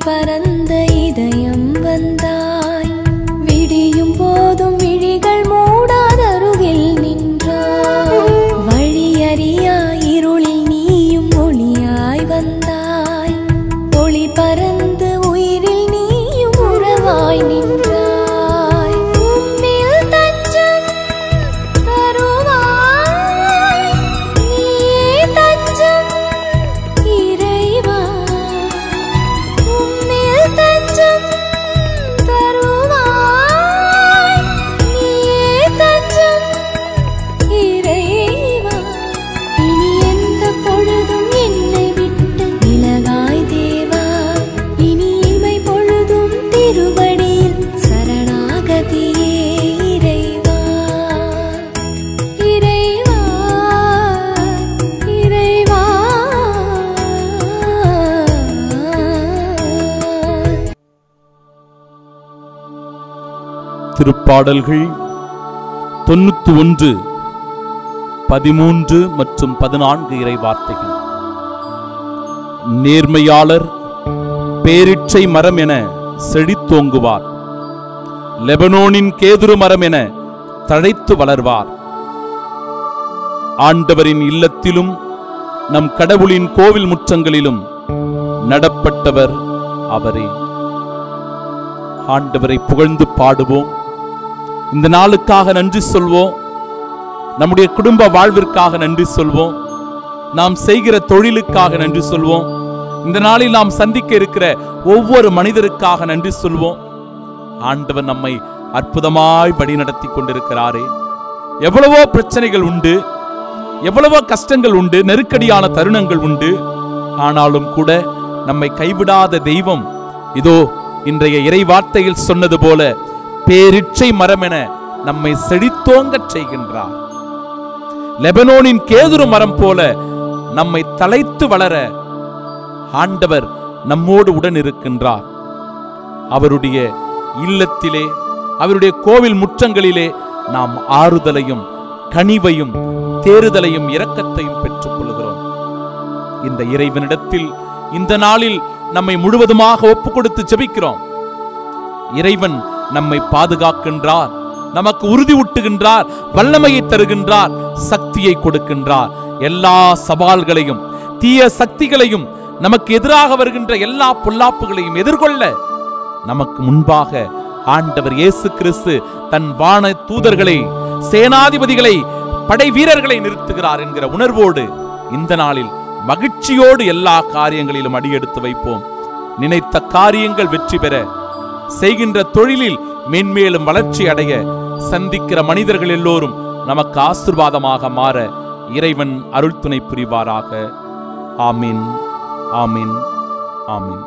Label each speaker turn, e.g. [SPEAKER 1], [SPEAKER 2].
[SPEAKER 1] பரந்த இதயம் வந்தாய். விடியும் போதும் விழிகள் மூடாதருகில் நின்றாய். வழியறியா இருளில் நீயும் ஒளியாய் வந்தாய். ஒளி பரந்து உயிரில் நீயும் உறவாய் நின்றாய்.
[SPEAKER 2] திருப்பாடல்கள் 91, 13 மற்றும் 14 இறை வார்த்தைகள். நேர்மையாளர் பேரிச்சை மரம் என செழித்தோங்குவார். லெபனோனின் கேதுரு மரம் என தழைத்து வளர்வார். ஆண்டவரின் இல்லத்திலும் நம் கடவுளின் கோவில் முற்றங்களிலும் நடப்பட்டவர் அவரே. ஆண்டவரை புகழ்ந்து பாடுவோம். இந்த நாளுக்காக நன்றி சொல்வோம். நம்முடைய குடும்ப வாழ்விற்காக நன்றி சொல்வோம். நாம் செய்கிற தொழிலுக்காக நன்றி சொல்வோம். இந்த நாளில் நாம் சந்திக்க இருக்கிற ஒவ்வொரு மனிதருக்காக நன்றி சொல்வோம். ஆண்டவர் நம்மை அற்புதமாய் வழி நடத்தி கொண்டிருக்கிறாரே. எவ்வளவோ பிரச்சனைகள் உண்டு, எவ்வளவோ கஷ்டங்கள் உண்டு, நெருக்கடியான தருணங்கள் உண்டு. ஆனாலும் கூட நம்மை கைவிடாத தெய்வம் இதோ இன்றைய இறை வார்த்தையில் சொன்னது போல பேரிச்சை மரம் என நம்மை செழித்தோங்கச் செய்கின்றார். லெபனோனின் கேதுரு மரம் போல நம்மை தழைத்து வளர ஆண்டவர் நம்மோடு உடன் இருக்கின்றார். அவருடைய இல்லத்திலே, அவருடைய கோவில் முற்றங்களிலே நாம் ஆறுதலையும் கனிவையும் தேறுதலையும் இரக்கத்தையும் பெற்றுக் கொள்கிறோம். இந்த இறைவனிடத்தில் இந்த நாளில் நம்மை முழுவதுமாக ஒப்பு கொடுத்து ஜெபிக்கிறோம். இறைவன் நம்மை பாதுகாக்கின்றார், நமக்கு உறுதி ஊட்டுகின்றார், வல்லமையை தருகின்றார், சக்தியை கொடுக்கின்றார். எல்லா சவால்களையும் தீய சக்திகளையும் நமக்கு எதிராக வருகின்ற எல்லா பொல்லாப்புகளையும் எதிர்கொள்ள நமக்கு முன்பாக ஆண்டவர் இயேசு கிறிஸ்து தன் வான தூதர்களை, சேனாதிபதிகளை, படை வீரர்களை நிறுத்துகிறார் என்கிற உணர்வோடு இந்த நாளில் மகிழ்ச்சியோடு எல்லா காரியங்களிலும் அடியெடுத்து வைப்போம். நினைத்த காரியங்கள் வெற்றி பெற, செய்கின்ற தொழிலில் மேன்மேலும் வளர்ச்சி அடைய, சந்திக்கிற மனிதர்கள் எல்லோரும் நமக்கு ஆசீர்வாதமாக மாற இறைவன் அருள் துணை புரிவாராக. ஆமீன், ஆமீன், ஆமீன்.